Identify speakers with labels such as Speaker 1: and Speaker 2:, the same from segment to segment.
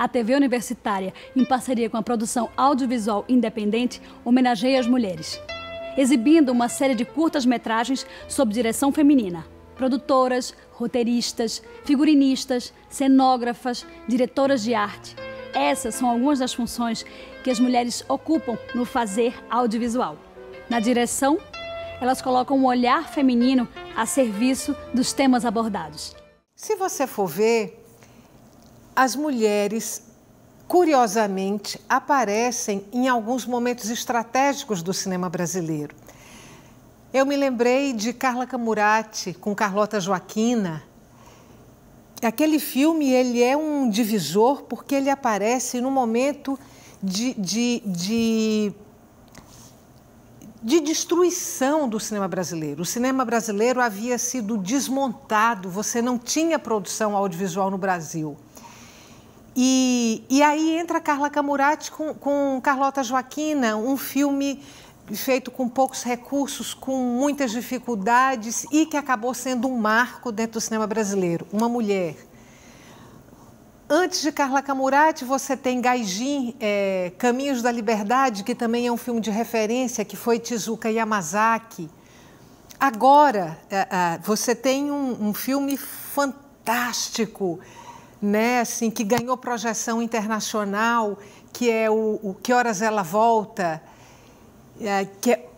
Speaker 1: TV Universitária, em parceria com a produção audiovisual independente, homenageia as mulheres, exibindo uma série de curtas-metragens sob direção feminina. Produtoras, roteiristas, figurinistas, cenógrafas, diretoras de arte. Essas são algumas das funções que as mulheres ocupam no fazer audiovisual. Na direção, elas colocam um olhar feminino a serviço dos temas abordados.
Speaker 2: Se você for ver, as mulheres, curiosamente, aparecem em alguns momentos estratégicos do cinema brasileiro. Eu me lembrei de Carla Camurati com Carlota Joaquina. Aquele filme, ele é um divisor porque ele aparece num momento de destruição do cinema brasileiro. O cinema brasileiro havia sido desmontado, você não tinha produção audiovisual no Brasil. E aí entra Carla Camurati com Carlota Joaquina, um filme feito com poucos recursos, com muitas dificuldades e que acabou sendo um marco dentro do cinema brasileiro, uma mulher. Antes de Carla Camurati, você tem Gaijin, Caminhos da Liberdade, que também é um filme de referência, que foi Tezuka Yamazaki. Agora, você tem um filme fantástico, né, assim, que ganhou projeção internacional, que é o Que Horas Ela Volta, que é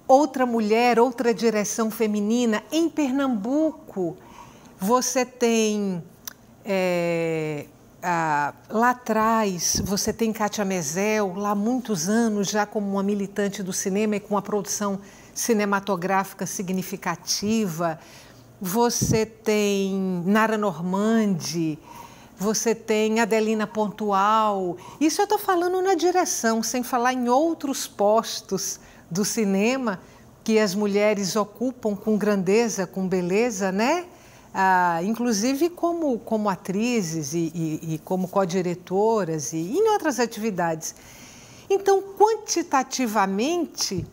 Speaker 2: outra mulher, outra direção feminina. Em Pernambuco, você tem, lá atrás, você tem Kátia Mezel, lá há muitos anos, já como uma militante do cinema e com uma produção cinematográfica significativa. Você tem Nara Normandi, você tem Adelina Pontual. Isso eu estou falando na direção, sem falar em outros postos do cinema que as mulheres ocupam com grandeza, com beleza, né? Inclusive como atrizes e como co-diretoras e em outras atividades. Então, quantitativamente,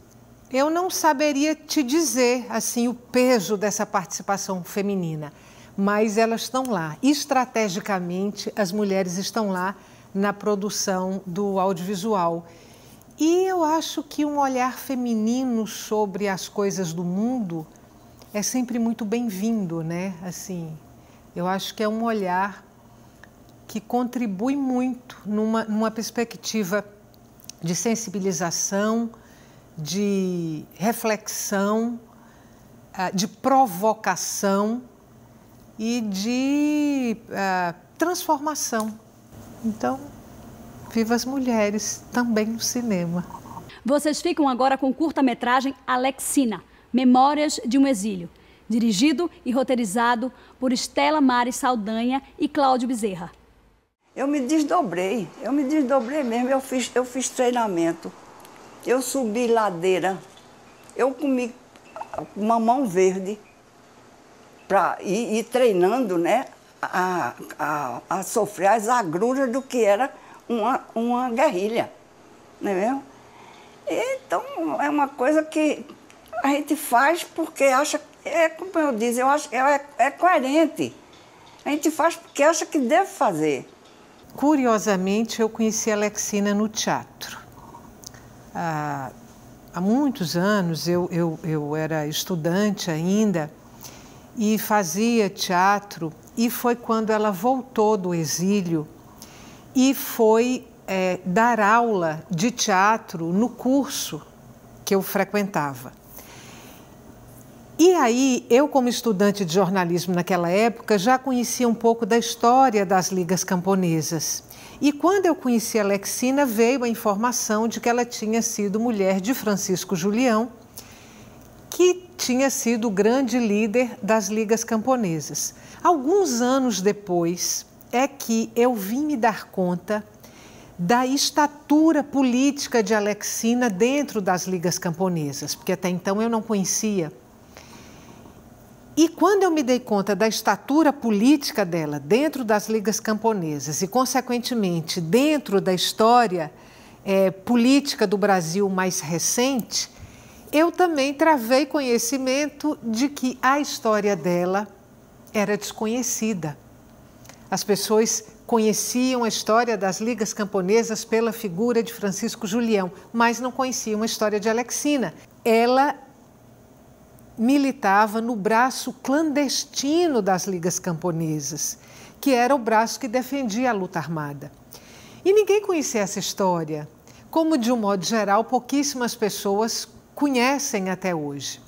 Speaker 2: eu não saberia te dizer assim o peso dessa participação feminina, mas elas estão lá. Estrategicamente, as mulheres estão lá na produção do audiovisual. E eu acho que um olhar feminino sobre as coisas do mundo é sempre muito bem-vindo, né? Assim, eu acho que é um olhar que contribui muito numa perspectiva de sensibilização, de reflexão, de provocação e de transformação. Então, viva as mulheres também no cinema.
Speaker 1: Vocês ficam agora com o curta-metragem Alexina, Memórias de um Exílio, dirigido e roteirizado por Estela Maris Saldanha e Cláudio Bezerra.
Speaker 3: Eu me desdobrei mesmo, eu fiz treinamento. Eu subi ladeira, eu comi mamão verde para ir treinando, né, a sofrer as agruras do que era uma guerrilha, não é mesmo? Então, é uma coisa que a gente faz porque acha, como eu disse, eu acho que é coerente. A gente faz porque acha que deve fazer.
Speaker 2: Curiosamente, eu conheci a Alexina no teatro. Há muitos anos, eu era estudante ainda e fazia teatro, e foi quando ela voltou do exílio e foi dar aula de teatro no curso que eu frequentava. E aí, eu como estudante de jornalismo naquela época, já conhecia um pouco da história das ligas camponesas. E quando eu conheci a Alexina, veio a informação de que ela tinha sido mulher de Francisco Julião, que tinha sido o grande líder das ligas camponesas. Alguns anos depois é que eu vim me dar conta da estatura política de Alexina dentro das ligas camponesas, porque até então eu não conhecia. E quando eu me dei conta da estatura política dela dentro das ligas camponesas e, consequentemente, dentro da história política do Brasil mais recente, eu também travei conhecimento de que a história dela era desconhecida. As pessoas conheciam a história das ligas camponesas pela figura de Francisco Julião, mas não conheciam a história de Alexina. Ela militava no braço clandestino das ligas camponesas, que era o braço que defendia a luta armada. E ninguém conhecia essa história, como de um modo geral pouquíssimas pessoas conhecem até hoje.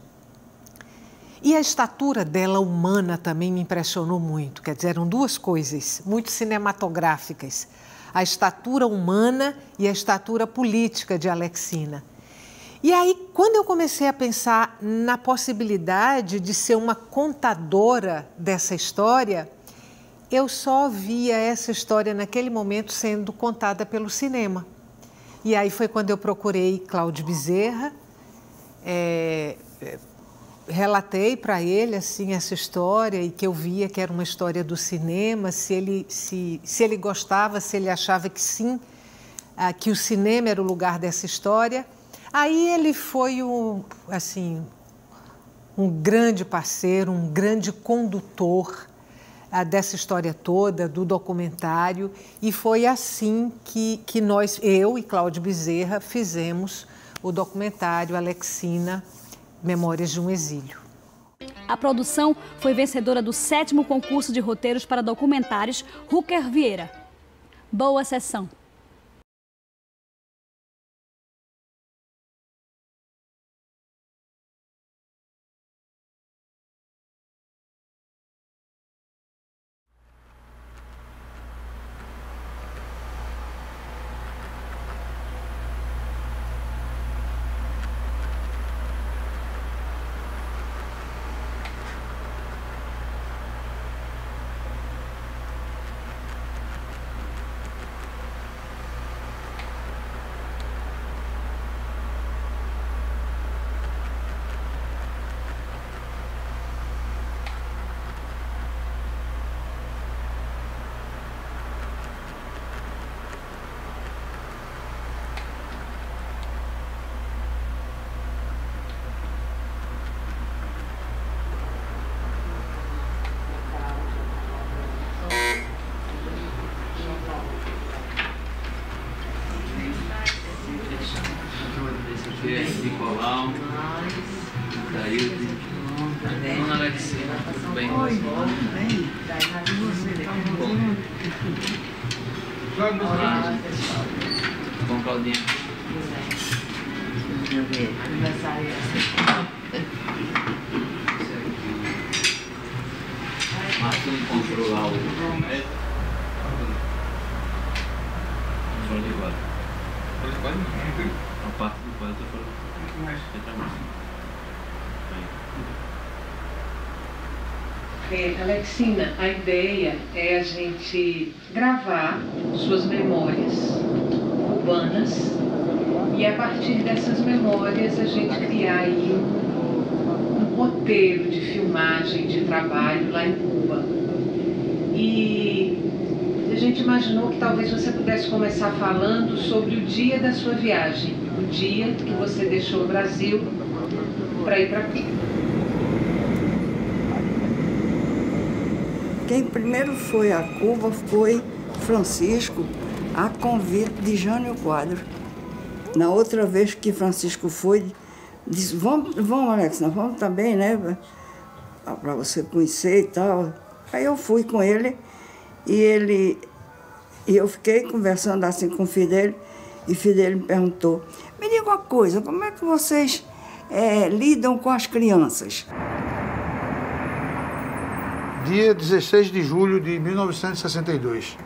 Speaker 2: E a estatura dela humana também me impressionou muito, quer dizer, eram duas coisas muito cinematográficas, a estatura humana e a estatura política de Alexina. E aí, quando eu comecei a pensar na possibilidade de ser uma contadora dessa história, eu só via essa história naquele momento sendo contada pelo cinema. E aí foi quando eu procurei Cláudio Bezerra, relatei para ele assim essa história e que eu via que era uma história do cinema, se ele gostava, se ele achava que sim, que o cinema era o lugar dessa história. Aí ele foi um grande parceiro, um grande condutor dessa história toda, do documentário, e foi assim que eu e Cláudio Bezerra fizemos o documentário Alexina, Memórias de um Exílio.
Speaker 1: A produção foi vencedora do 7º concurso de roteiros para documentários Rucker Vieira. Boa sessão!
Speaker 4: Nicolau, Daílde, Dona Alexina, tudo bem? Oi, tudo bem. Olá, pessoal. Tudo bom, Claudinha? Deixa eu ver. Aniversário. Mas tu encontrou lá o médico? Não de guarda. A parte do quadro foi
Speaker 5: Alexina, a ideia é a gente gravar suas memórias cubanas e a partir dessas memórias a gente criar aí um roteiro de filmagem, de trabalho lá em Cuba. E a gente imaginou que talvez você pudesse começar falando sobre o dia da sua viagem, o dia que você deixou o Brasil para ir para Cuba.
Speaker 3: Quem primeiro foi a Cuba foi Francisco, a convite de Jânio Quadros. Na outra vez que Francisco foi, disse, vamos Alexina, vamos também, né? Para você conhecer e tal. Aí eu fui com ele e eu fiquei conversando assim com o Fidel, e Fidel me perguntou, me diga uma coisa, como é que vocês lidam com as crianças?
Speaker 6: Dia 16 de julho de 1962.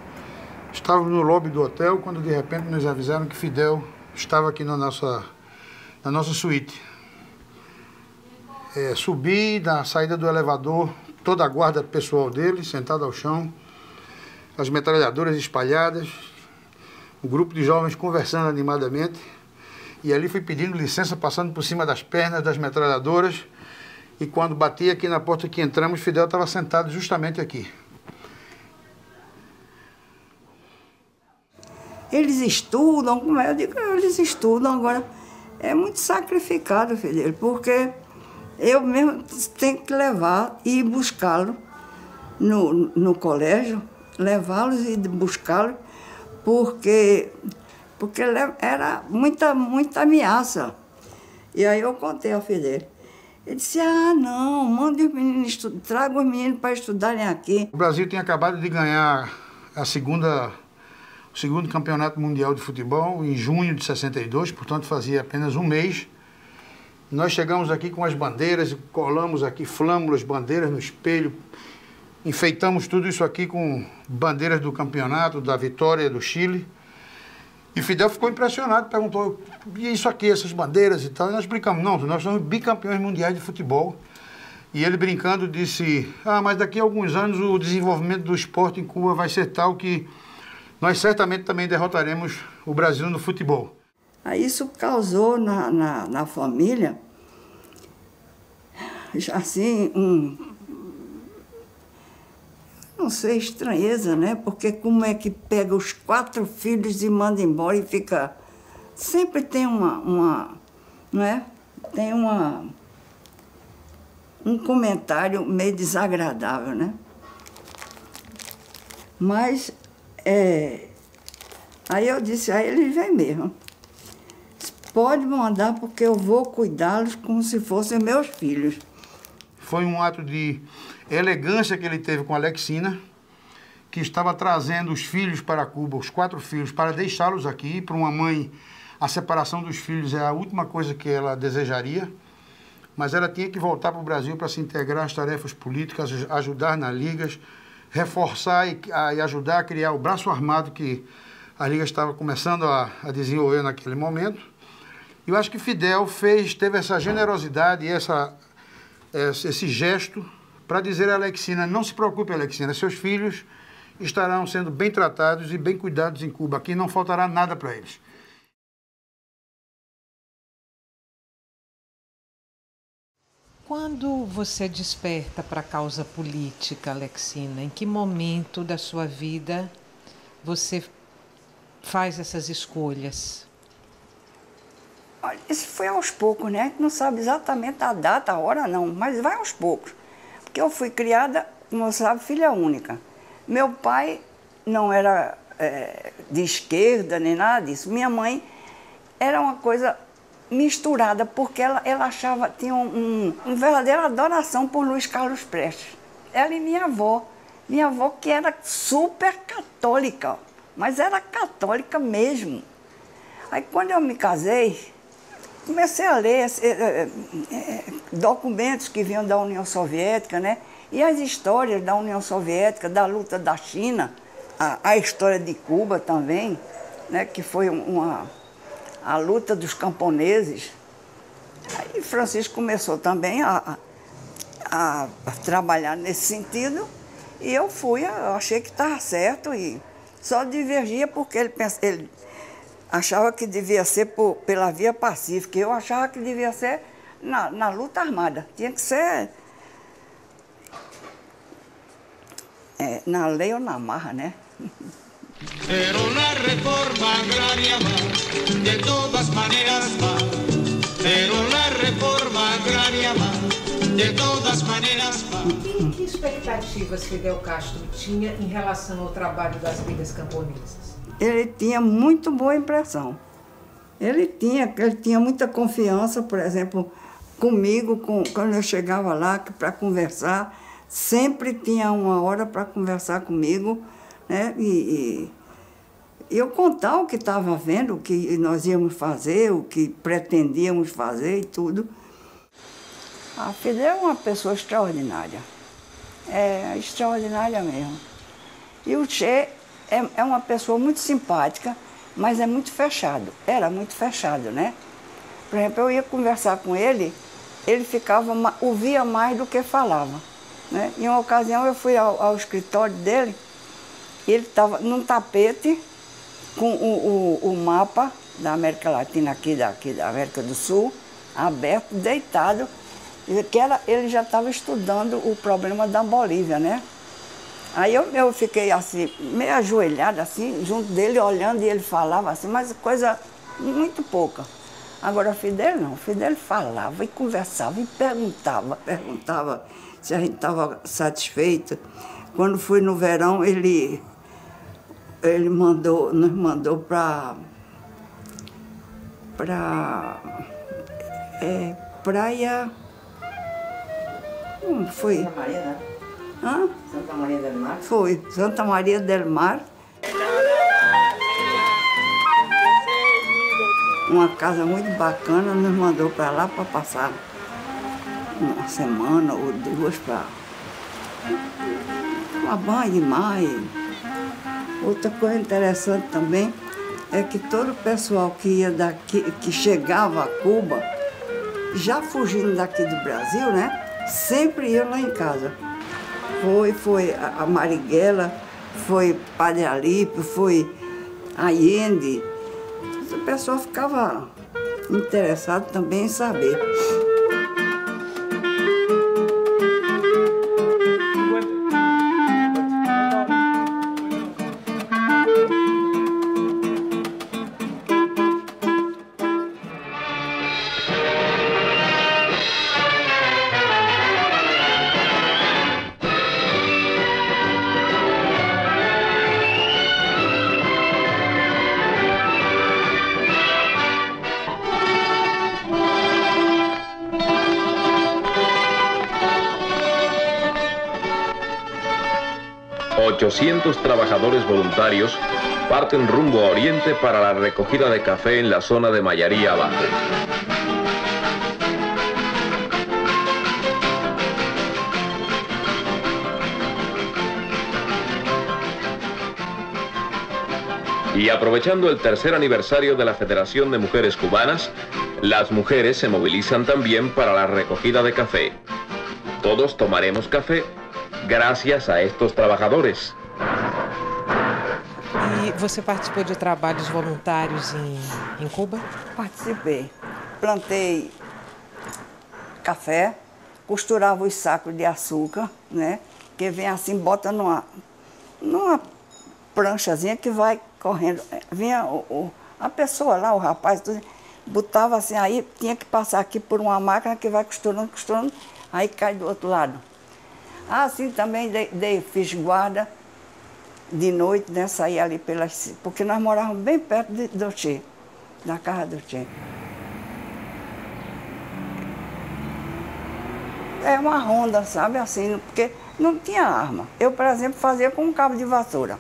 Speaker 6: Estávamos no lobby do hotel quando de repente nos avisaram que Fidel estava aqui na nossa suíte. Subi na saída do elevador, toda a guarda pessoal dele sentada ao chão, as metralhadoras espalhadas, um grupo de jovens conversando animadamente, e ali fui pedindo licença, passando por cima das pernas das metralhadoras, e quando bati aqui na porta que entramos, Fidel estava sentado justamente aqui.
Speaker 3: Eles estudam, como é? Eu digo, eles estudam, agora é muito sacrificado, Fidel, porque eu mesmo tenho que levar e ir buscá-lo no colégio. levá-los e buscá-los, porque era muita ameaça. E aí eu contei ao filho dele. Ele disse, não, mande os meninos traga os meninos para estudarem aqui.
Speaker 6: O Brasil tinha acabado de ganhar o segundo campeonato mundial de futebol em junho de 62, portanto fazia apenas um mês. Nós chegamos aqui com as bandeiras, colamos aqui flâmulas, bandeiras no espelho, enfeitamos tudo isso aqui com bandeiras do campeonato, da vitória do Chile. E Fidel ficou impressionado, perguntou, e isso aqui, essas bandeiras e tal? E nós explicamos, não, nós somos bicampeões mundiais de futebol. E ele brincando disse, mas daqui a alguns anos o desenvolvimento do esporte em Cuba vai ser tal que nós certamente também derrotaremos o Brasil no futebol.
Speaker 3: Aí isso causou na família, assim, não sei, estranheza, né? Porque como é que pega os 4 filhos e manda embora e fica... Sempre tem não é? Tem um comentário meio desagradável, né? Mas, aí eu disse, aí ele vem mesmo. Pode mandar porque eu vou cuidá-los como se fossem meus filhos.
Speaker 6: Foi um ato de elegância que ele teve com a Alexina, que estava trazendo os filhos para Cuba, os 4 filhos, para deixá-los aqui. Para uma mãe, a separação dos filhos é a última coisa que ela desejaria, mas ela tinha que voltar para o Brasil para se integrar às tarefas políticas, ajudar nas ligas, reforçar e ajudar a criar o braço armado que a liga estava começando a desenvolver naquele momento. E eu acho que Fidel teve essa generosidade e esse gesto para dizer a Alexina, não se preocupe, Alexina, seus filhos estarão sendo bem tratados e bem cuidados em Cuba. Aqui não faltará nada para eles.
Speaker 7: Quando você desperta para a causa política, Alexina, em que momento da sua vida você faz essas escolhas?
Speaker 3: Olha, isso foi aos poucos, né? A gente não sabe exatamente a data, a hora não, mas vai aos poucos. Porque eu fui criada, como você sabe, filha única. Meu pai não era de esquerda nem nada disso. Minha mãe era uma coisa misturada, porque ela achava, tinha uma verdadeira adoração por Luiz Carlos Prestes. Ela e minha avó que era super católica, mas era católica mesmo. Aí quando eu me casei, comecei a ler documentos que vinham da União Soviética, né? E as histórias da União Soviética, da luta da China, a história de Cuba também, né? Que foi a luta dos camponeses. Aí Francisco começou também a trabalhar nesse sentido, e eu achei que estava certo, e só divergia porque ele achava que devia ser pela via pacífica, eu achava que devia ser na luta armada, tinha que ser na lei ou na marra, né?
Speaker 8: Pero la reforma agraria va, de todas maneras va. Pero la reforma agraria va, de todas maneras va.
Speaker 7: Que expectativas Fidel Castro tinha em relação ao trabalho das ligas camponesas?
Speaker 3: Ele tinha muito boa impressão. Ele tinha muita confiança, por exemplo, comigo, quando eu chegava lá para conversar, sempre tinha uma hora para conversar comigo, né? E eu contar o que estava vendo, o que nós íamos fazer, o que pretendíamos fazer e tudo. A Fidel é uma pessoa extraordinária, extraordinária mesmo. E o Che é uma pessoa muito simpática, mas é muito fechado, era muito fechado, né? Por exemplo, eu ia conversar com ele ouvia mais do que falava, né? Em uma ocasião eu fui ao escritório dele, e ele estava num tapete com o mapa da América Latina, aqui da América do Sul, aberto, deitado, ele já estava estudando o problema da Bolívia, né? Aí eu fiquei assim, meio ajoelhada, assim, junto dele, olhando, e ele falava assim, mas coisa muito pouca. Agora, Fidel não, Fidel falava e conversava e perguntava se a gente estava satisfeito Quando foi no verão, ele nos mandou para praia... Como foi?
Speaker 9: Santa Maria, né?
Speaker 3: Hã?
Speaker 9: Santa Maria del Mar?
Speaker 3: Foi, Santa Maria del Mar. Uma casa muito bacana, nos mandou para lá para passar uma semana ou duas para tomar banho de mar. Outra coisa interessante também é que todo o pessoal que ia daqui, que chegava a Cuba, já fugindo daqui do Brasil, né? Sempre ia lá em casa. Foi a Marighella, foi Padre Alípio, foi Allende. O pessoal ficava interessado também em saber.
Speaker 10: Trabajadores voluntarios parten rumbo a Oriente para la recogida de café en la zona de Mayarí Abajo. Y aprovechando el tercer aniversario de la Federación de Mujeres Cubanas, las mujeres se movilizan también para la recogida de café. Todos tomaremos café gracias a estos trabajadores.
Speaker 7: E você participou de trabalhos voluntários em Cuba?
Speaker 3: Participei. Plantei café, costurava os sacos de açúcar, né? Que vem assim, bota numa pranchazinha que vai correndo. Vinha a pessoa lá, o rapaz, tudo, botava assim, aí tinha que passar aqui por uma máquina que vai costurando, costurando, aí cai do outro lado. Assim também fiz guarda de noite, né, saía ali porque nós morávamos bem perto do Che, da casa do Che. É uma ronda, sabe, assim, porque não tinha arma. Eu, por exemplo, fazia com um cabo de vassoura,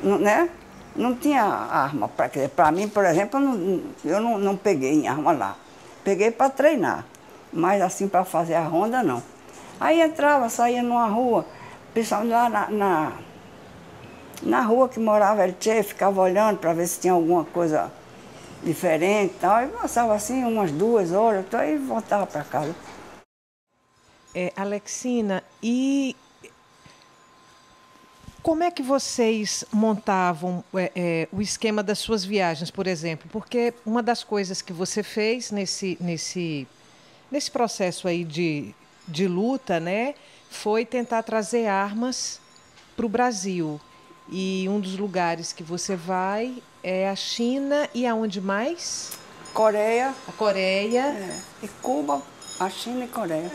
Speaker 3: né? Não tinha arma. Para mim, por exemplo, eu não peguei em arma lá. Peguei para treinar, mas assim, para fazer a ronda, não. Aí entrava, saía numa rua, principalmente lá na rua que morava El Che, ficava olhando para ver se tinha alguma coisa diferente e tal. Aí passava assim umas 2 horas, então aí voltava para casa.
Speaker 7: Alexina, e como é que vocês montavam o esquema das suas viagens, por exemplo? Porque uma das coisas que você fez nesse processo aí de luta, né, foi tentar trazer armas para o Brasil. E um dos lugares que você vai é a China e aonde mais?
Speaker 3: Coreia.
Speaker 7: A Coreia.
Speaker 3: E Cuba, a China e Coreia.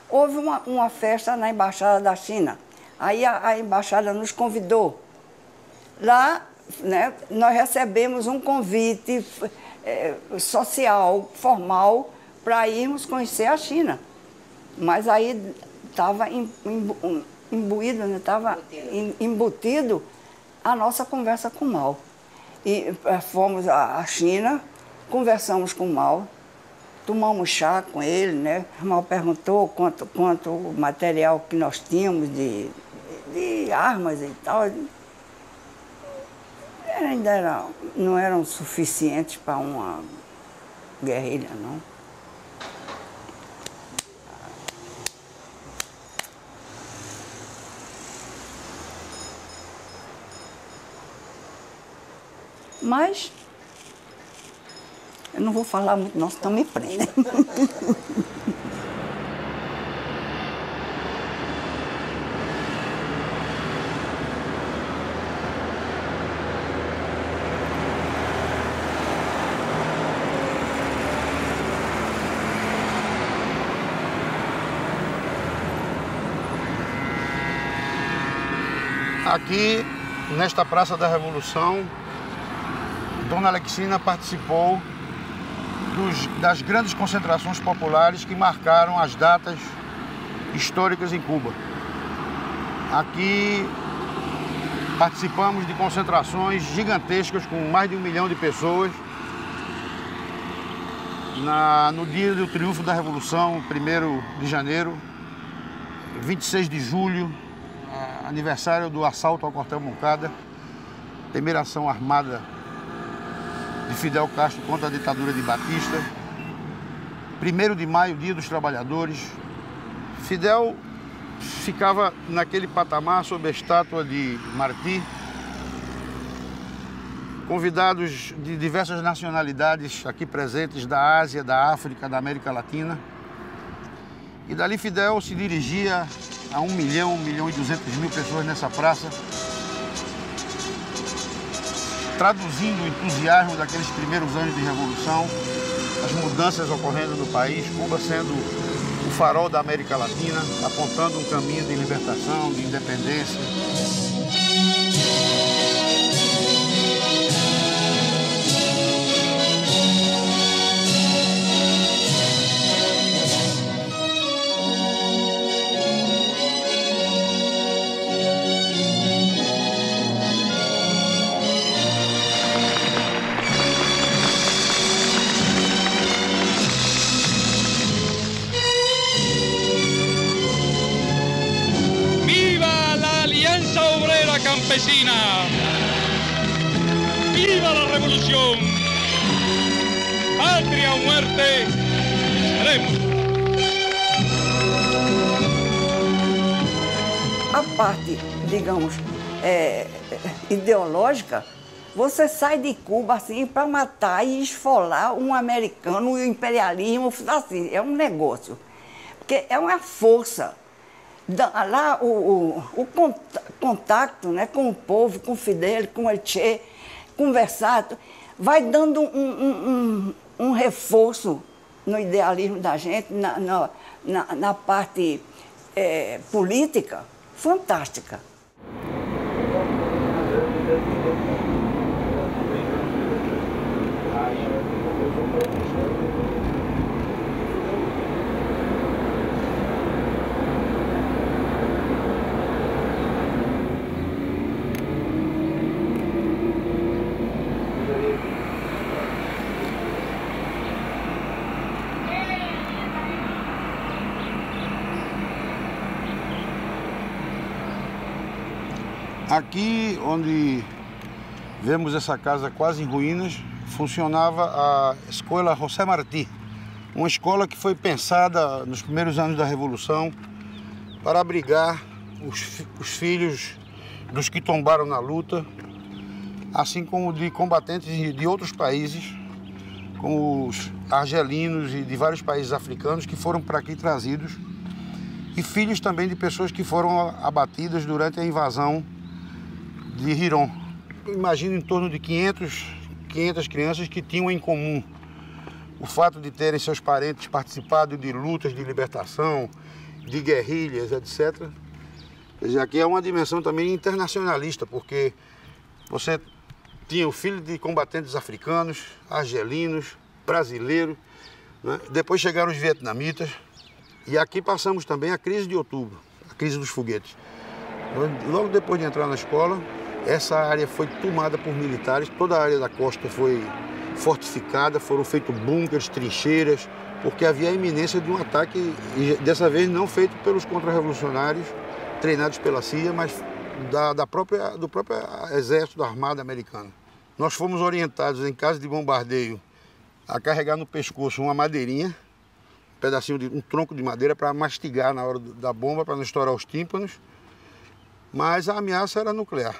Speaker 3: Houve uma festa na Embaixada da China. Aí a Embaixada nos convidou. Lá, né, nós recebemos um convite social, formal, para irmos conhecer a China. Mas aí estava imbuído, né, estava embutido a nossa conversa com o Mao. E fomos à China, conversamos com o Mao, tomamos chá com ele, né? O Mao perguntou quanto material que nós tínhamos de armas e tal. Ainda não eram suficientes para uma guerrilha, não. Mas eu não vou falar muito, não, senão me prendem.
Speaker 6: Aqui, nesta Praça da Revolução, Dona Alexina participou das grandes concentrações populares que marcaram as datas históricas em Cuba. Aqui participamos de concentrações gigantescas com mais de 1 milhão de pessoas. No dia do triunfo da Revolução, 1º de janeiro, 26 de julho, aniversário do assalto ao quartel Moncada, primeira ação armada de Fidel Castro contra a ditadura de Batista. 1º de maio, Dia dos Trabalhadores. Fidel ficava naquele patamar sob a estátua de Martí. Convidados de diversas nacionalidades aqui presentes, da Ásia, da África, da América Latina. E dali Fidel se dirigia a 1 milhão, 1 milhão e 200 mil pessoas nessa praça, traduzindo o entusiasmo daqueles primeiros anos de revolução, as mudanças ocorrendo no país, Cuba sendo o farol da América Latina, apontando um caminho de libertação, de independência.
Speaker 8: Campesina. ¡Viva la revolución! ¡Patria o muerte! ¡Haremos!
Speaker 3: A parte, digamos, ideológica, você sai de Cuba assim para matar e esfolar um americano, o imperialismo, assim, é um negócio. Porque é uma força. Lá o contato, né, com o povo, com o Fidel, com o Che, conversar, vai dando um reforço no idealismo da gente, na parte política, fantástica.
Speaker 6: Aqui, onde vemos essa casa quase em ruínas, funcionava a Escola José Martí, uma escola que foi pensada nos primeiros anos da Revolução para abrigar os filhos dos que tombaram na luta, assim como de combatentes de outros países, como os argelinos e de vários países africanos que foram para aqui trazidos, e filhos também de pessoas que foram abatidas durante a invasão de Hirón. Imagino em torno de 500 crianças que tinham em comum o fato de terem seus parentes participado de lutas de libertação, de guerrilhas, etc. Quer dizer, aqui é uma dimensão também internacionalista, porque você tinha o filho de combatentes africanos, argelinos, brasileiros, né? Depois chegaram os vietnamitas, e aqui passamos também a crise de outubro, a crise dos foguetes. Logo depois de entrar na escola, essa área foi tomada por militares, toda a área da costa foi fortificada, foram feitos bunkers, trincheiras, porque havia a iminência de um ataque, e dessa vez não feito pelos contra-revolucionários, treinados pela CIA, mas do próprio exército da Armada Americana. Nós fomos orientados, em caso de bombardeio, a carregar no pescoço uma madeirinha, um pedacinho de um tronco de madeira para mastigar na hora da bomba, para não estourar os tímpanos, mas a ameaça era nuclear.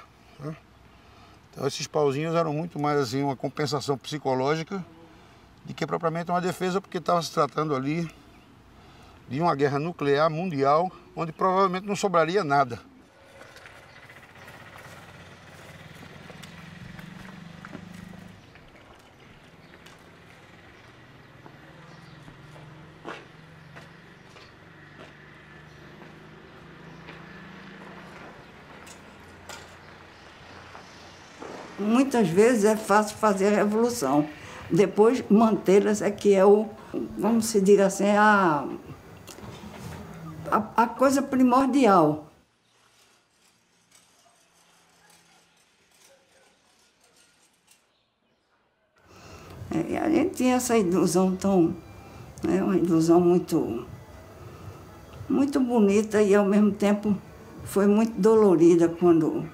Speaker 6: Então esses pauzinhos eram muito mais assim uma compensação psicológica do que propriamente uma defesa, porque estava se tratando ali de uma guerra nuclear mundial, onde provavelmente não sobraria nada.
Speaker 3: Muitas vezes é fácil fazer a revolução. Depois, mantê-las é que é o, vamos se dizer assim, a coisa primordial. A gente tinha essa ilusão uma ilusão muito bonita e, ao mesmo tempo, foi muito dolorida quando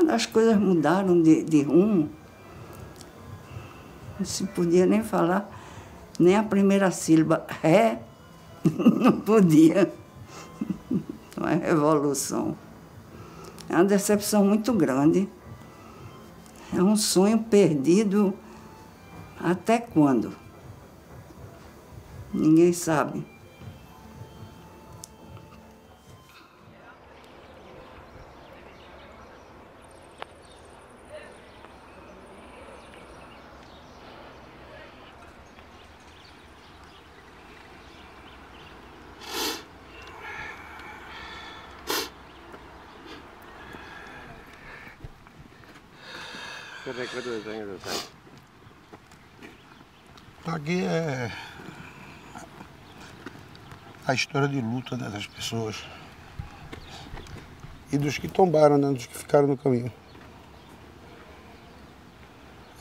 Speaker 3: as coisas mudaram de rumo. Não se podia nem falar, nem a primeira sílaba, ré, não podia. Uma revolução. É uma decepção muito grande. É um sonho perdido até quando? Ninguém sabe.
Speaker 6: Aqui é a história de luta, né, das pessoas e dos que tombaram, né, dos que ficaram no caminho.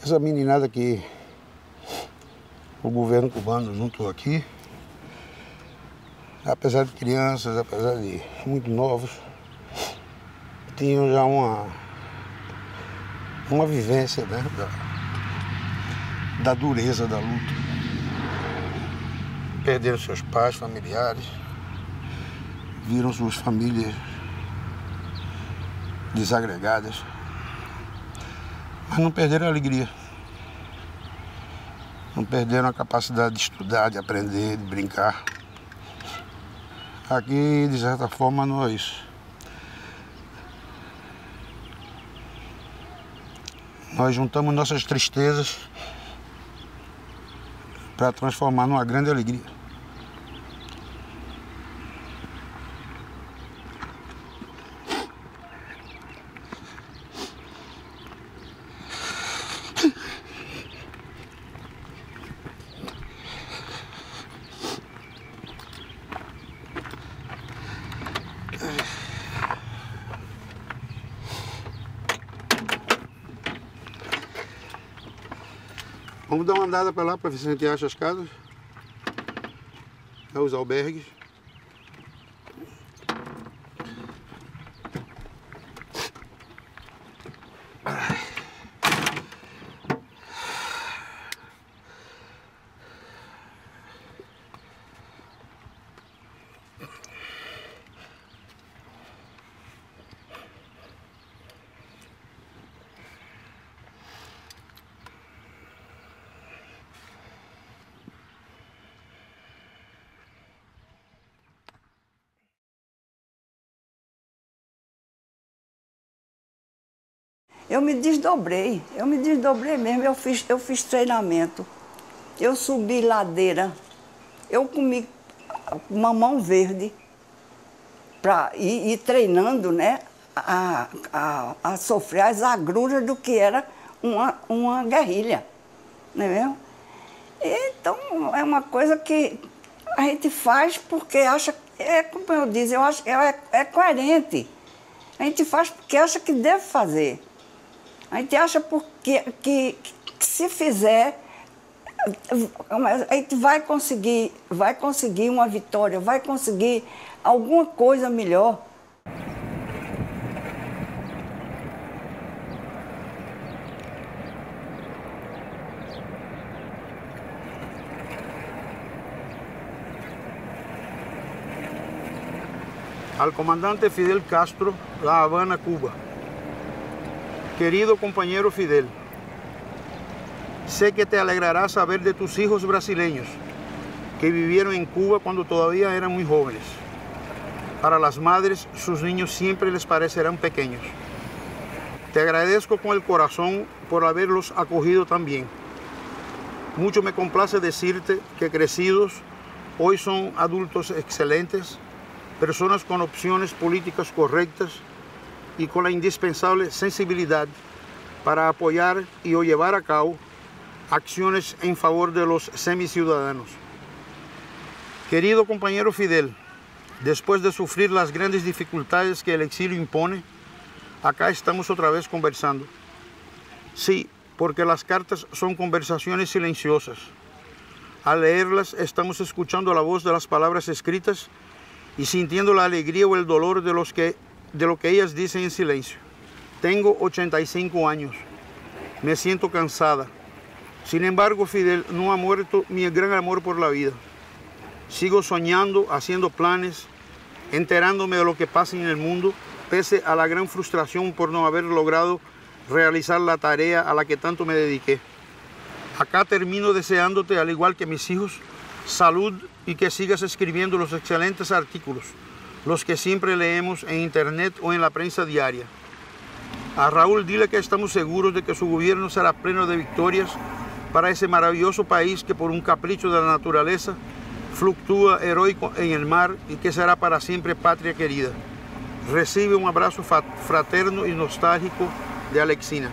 Speaker 6: Essa meninada que o governo cubano juntou aqui, apesar de crianças, apesar de muito novos, tinham já uma vivência, né, da dureza da luta. Perderam seus pais, familiares, viram suas famílias desagregadas, mas não perderam a alegria. Não perderam a capacidade de estudar, de aprender, de brincar. Aqui, de certa forma, nós juntamos nossas tristezas para transformar numa grande alegria. Vamos dar uma andada para lá para ver se a gente acha as casas. É os albergues.
Speaker 3: Eu me desdobrei mesmo, eu fiz treinamento. Eu subi ladeira, eu comi mamão verde para ir treinando, né, a sofrer as agruras do que era uma guerrilha, não é mesmo? Então, é uma coisa que a gente faz porque acha, como eu disse, eu acho que é coerente. A gente faz porque acha que deve fazer. A gente acha porque que se fizer, a gente vai conseguir uma vitória, vai conseguir alguma coisa melhor.
Speaker 6: Al comandante Fidel Castro, La Habana, Cuba. Querido compañero Fidel, sé que te alegrará saber de tus hijos brasileños que vivieron en Cuba cuando todavía eran muy jóvenes. Para las madres, sus niños siempre les parecerán pequeños. Te agradezco con el corazón por haberlos acogido tan bien. Mucho me complace decirte que crecidos, hoy son adultos excelentes, personas con opciones políticas correctas, y con la indispensable sensibilidad para apoyar y o llevar a cabo acciones en favor de los semiciudadanos. Querido compañero Fidel, después de sufrir las grandes dificultades que el exilio impone, acá estamos otra vez conversando. Sí, porque las cartas son conversaciones silenciosas. Al leerlas estamos escuchando la voz de las palabras escritas y sintiendo la alegría o el dolor de lo que ellas dicen en silencio. Tengo 85 años, me siento cansada. Sin embargo, Fidel, no ha muerto mi gran amor por la vida. Sigo soñando, haciendo planes, enterándome de lo que pasa en el mundo, pese a la gran frustración por no haber logrado realizar la tarea a la que tanto me dediqué. Acá termino deseándote, al igual que mis hijos, salud y que sigas escribiendo los excelentes artículos, los que siempre leemos en internet o en la prensa diaria. A Raúl dile que estamos seguros de que su gobierno será pleno de victorias para ese maravilloso país que por un capricho de la naturaleza fluctúa heroico en el mar y que será para siempre patria querida. Recibe un abrazo fraterno y nostálgico de Alexina.